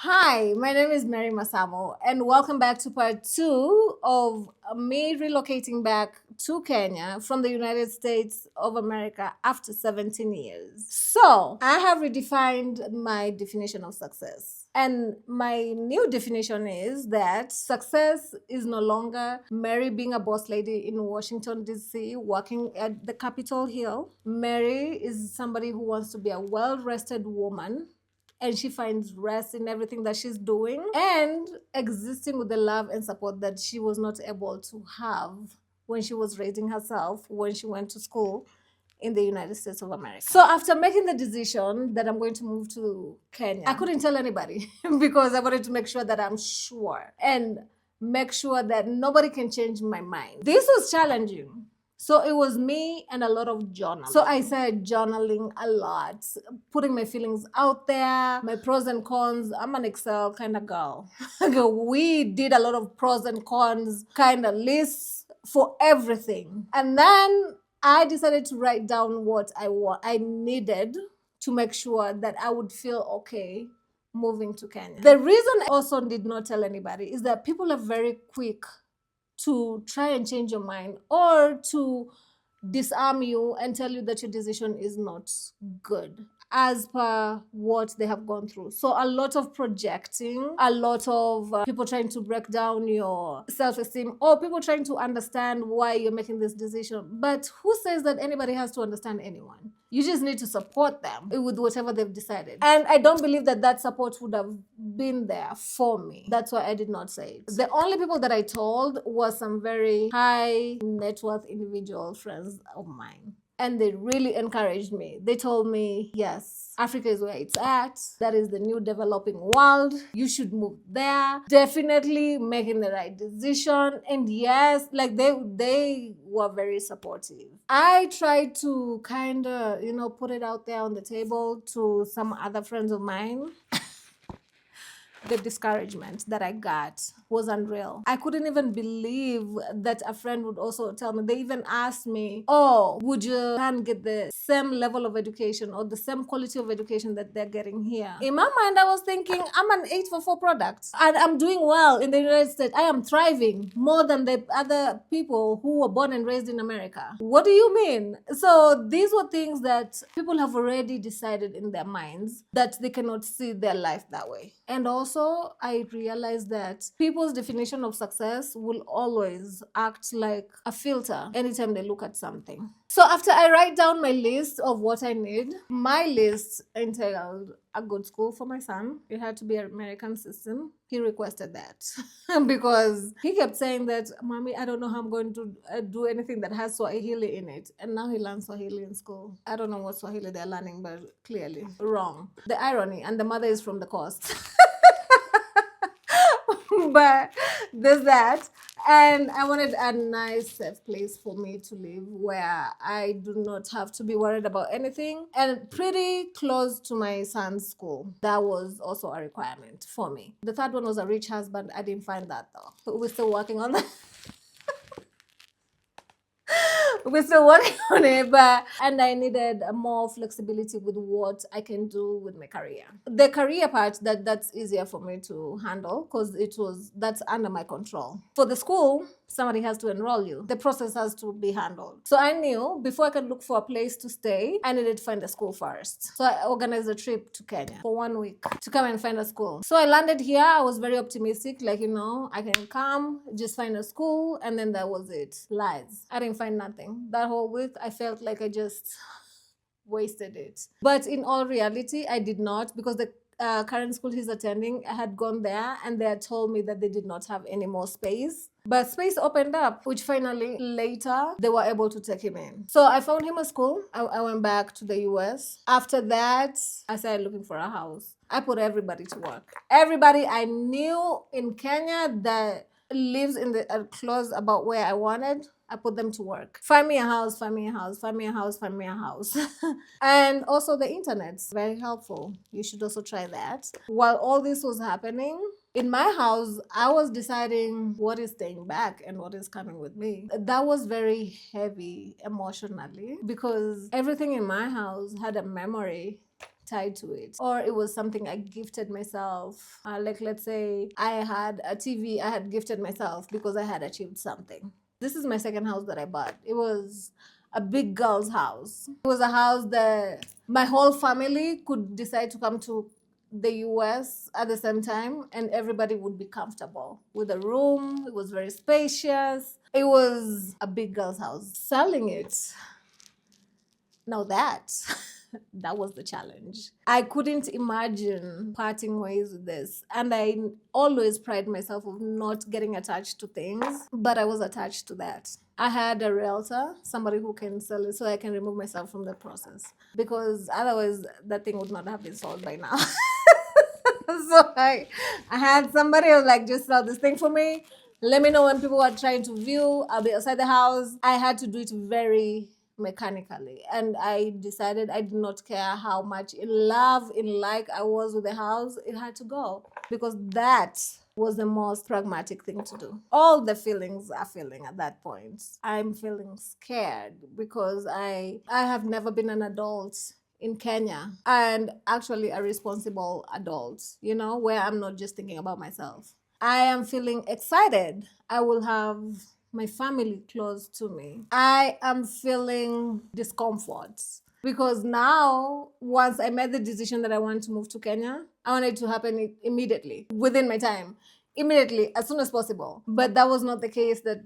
Hi, my name is Mary Masamo, and welcome back to part two of me relocating back to Kenya from the United States of America after 17 years. So, I have redefined my definition of success. And my new definition is that success is no longer Mary being a boss lady in Washington, D.C., working at the Capitol Hill. Mary is somebody who wants to be a well rested woman and she finds rest in everything that she's doing and existing with the love and support that she was not able to have when she was raising herself, when she went to school in the United States of America. So after making the decision that I'm going to move to Kenya, I couldn't tell anybody because I wanted to make sure that I'm sure and make sure that nobody can change my mind. This was challenging. So it was me and a lot of journaling. So I started journaling a lot, putting my feelings out there, my pros and cons. I'm an Excel kind of girl. We did a lot of pros and cons kind of lists for everything. And then I decided to write down what I needed to make sure that I would feel okay moving to Kenya. The reason I also did not tell anybody is that people are very quick to try and change your mind or to disarm you and tell you that your decision is not good as per what they have gone through. So a lot of projecting, a lot of people trying to break down your self-esteem, or people trying to understand why you're making this decision. But who says that anybody has to understand anyone? You just need to support them with whatever they've decided. And I don't believe that that support would have been there for me. That's why I did not say it. The only people that I told was some very high net worth individual friends of mine. And they really encouraged me. They told me, yes, Africa is where it's at. That is the new developing world. You should move there. Definitely making the right decision. And yes, like they were very supportive. I tried to kind of, put it out there on the table to some other friends of mine. The discouragement that I got was unreal. I couldn't even believe that a friend would also tell me. They even asked me, oh, would you can get the same level of education or the same quality of education that they're getting here? In my mind, I was thinking, I'm an 844 product and I'm doing well in the United States. I am thriving more than the other people who were born and raised in America. What do you mean? So these were things that people have already decided in their minds that they cannot see their life that way. And also, I realized that people's definition of success will always act like a filter anytime they look at something. So after I write down my list of what I need, my list entailed a good school for my son. It had to be an American system. He requested that because he kept saying that, Mommy, I don't know how I'm going to do anything that has Swahili in it. And now he learns Swahili in school. I don't know what Swahili they're learning, but clearly wrong. The irony, and the mother is from the coast. But there's that. And I wanted a nice, safe place for me to live where I do not have to be worried about anything and pretty close to my son's school. That was also a requirement for me. The third one was a rich husband. I didn't find that though. We're still working on that. We're still working on it, and I needed more flexibility with what I can do with my career. The career part, that's easier for me to handle because that's under my control. For the school, somebody has to enroll you. The process has to be handled. So I knew before I could look for a place to stay, I needed to find a school first. So I organized a trip to Kenya for 1 week to come and find a school. So I landed here. I was very optimistic, like, I can come, just find a school, and then that was it. Lies. I didn't find nothing. That whole week, I felt like I just wasted it. But in all reality, I did not, because the current school he's attending, I had gone there and they had told me that they did not have any more space. But space opened up, which finally later they were able to take him in. So I found him a school. I went back to the US. After that, I started looking for a house. I put everybody to work. Everybody I knew in Kenya that lives in the close about where I wanted, I put them to work. Find me a house, find me a house, find me a house, find me a house. And also the internet's very helpful. You should also try that. While all this was happening, in my house, I was deciding what is staying back and what is coming with me. That was very heavy emotionally because everything in my house had a memory tied to it, or it was something I gifted myself. Like, let's say I had a TV I had gifted myself because I had achieved something. This is my second house that I bought. It was a big girl's house. It was a house that my whole family could decide to come to the US at the same time, and everybody would be comfortable with a room. It was very spacious. It was a big girl's house. Selling it, now that that was the challenge. I couldn't imagine parting ways with this, and I always pride myself of not getting attached to things, but I was attached to that. I had a realtor, somebody who can sell it, so I can remove myself from the process, because otherwise that thing would not have been sold by now. So I had somebody who was like, just sell this thing for me. Let me know when people are trying to view. I'll be outside the house. I had to do it very mechanically, and I decided I did not care how much in love, in like I was with the house. It had to go, because that was the most pragmatic thing to do. All the feelings are feeling at that point. I'm feeling scared because I have never been an adult in Kenya, and actually a responsible adult, where I'm not just thinking about myself. I am feeling excited. I will have my family close to me. I am feeling discomfort because now, once I made the decision that I want to move to Kenya, I want it to happen immediately, within my time. Immediately, as soon as possible. But that was not the case that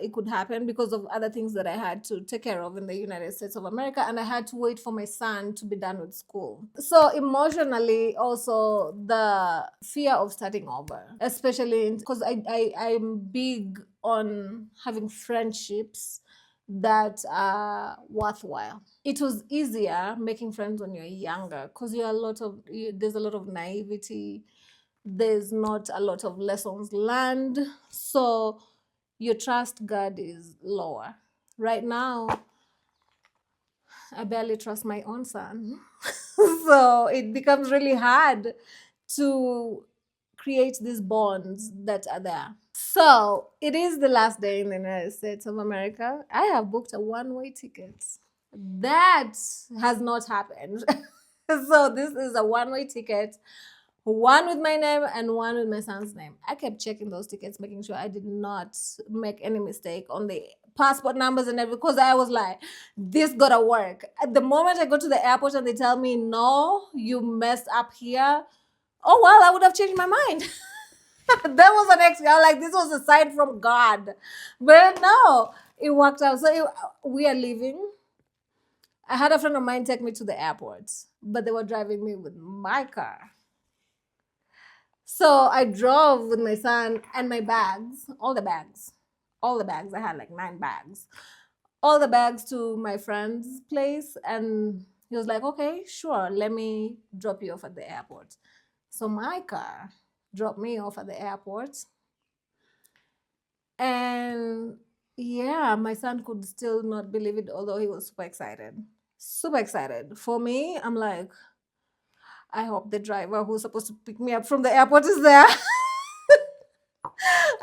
it could happen because of other things that I had to take care of in the United States of America, and I had to wait for my son to be done with school. So emotionally, also the fear of starting over, especially because I'm big on having friendships that are worthwhile. It was easier making friends when you're younger because there's a lot of naivety. There's not a lot of lessons learned, so your trust God is lower. Right now, I barely trust my own son. So it becomes really hard to create these bonds that are there. So it is the last day in the United States of America. I have booked a one-way ticket. That has not happened. So this is a one-way ticket, one with my name and one with my son's name. I kept checking those tickets, making sure I did not make any mistake on the passport numbers and everything, because I was like, this gotta work. At the moment I go to the airport and they tell me, no, you messed up here, oh well, I would have changed my mind. That was the next, I was like, this was a sign from God. But no, it worked out. So we are leaving. I had a friend of mine take me to the airport, but they were driving me with my car. So I drove with my son and my bags, all the bags. I had like 9 bags. All the bags to my friend's place. And he was like, okay, sure, let me drop you off at the airport. So my car dropped me off at the airport. And yeah, my son could still not believe it, although he was super excited. Super excited. For me, I'm like, I hope the driver who's supposed to pick me up from the airport is there.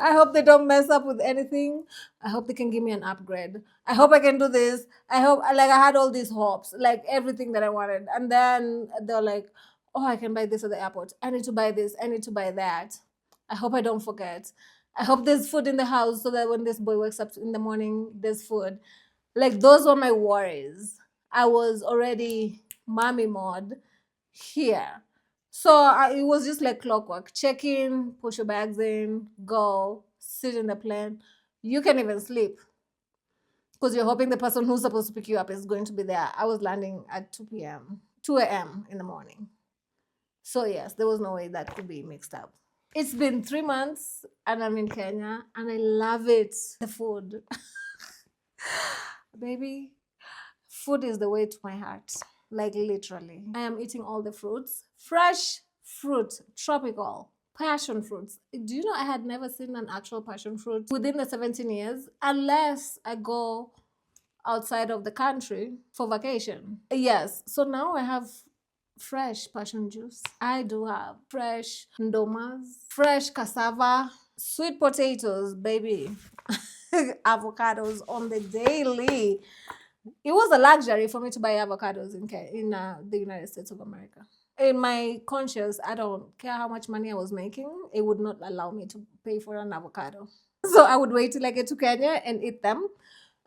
I hope they don't mess up with anything. I hope they can give me an upgrade. I hope I can do this. I hope, like, I had all these hopes, like everything that I wanted. And then they're like, oh, I can buy this at the airport. I need to buy this. I need to buy that. I hope I don't forget. I hope there's food in the house so that when this boy wakes up in the morning, there's food. Like, those were my worries. I was already mommy mode here. So it was just like clockwork. Check in, push your bags in, go, sit in the plane. You can even sleep because you're hoping the person who's supposed to pick you up is going to be there. I was landing at 2 a.m. in the morning. So yes, there was no way that could be mixed up. It's been 3 months and I'm in Kenya and I love it. The food. Baby, food is the way to my heart. Like, literally. I am eating all the fruits. Fresh fruit, tropical, passion fruits. Do you know I had never seen an actual passion fruit within the 17 years unless I go outside of the country for vacation. Yes, so now I have fresh passion juice. I do have fresh ndomas, fresh cassava, sweet potatoes, baby, avocados on the daily. It was a luxury for me to buy avocados in the United States of America. In my conscience, I don't care how much money I was making, it would not allow me to pay for an avocado. So I would wait till I get to Kenya and eat them.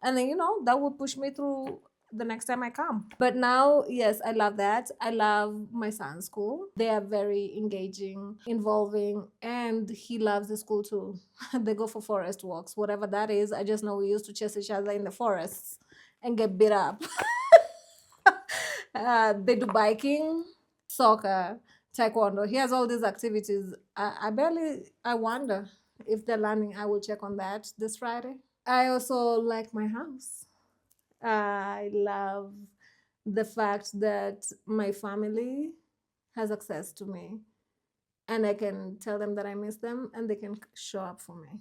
And then, that would push me through the next time I come. But now, yes, I love that. I love my son's school. They are very engaging, involving, and he loves the school too. They go for forest walks, whatever that is. I just know we used to chase each other in the forests and get beat up. They do biking, soccer, taekwondo. He has all these activities. I wonder if they're learning. I will check on that this Friday. I also like my house. I love the fact that my family has access to me and I can tell them that I miss them and they can show up for me.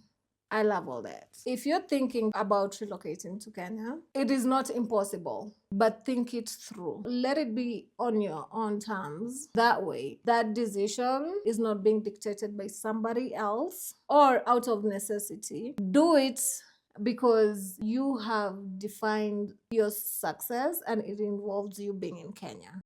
I love all that. If you're thinking about relocating to Kenya, it is not impossible, but think it through. Let it be on your own terms. That way, that decision is not being dictated by somebody else or out of necessity. Do it because you have defined your success and it involves you being in Kenya.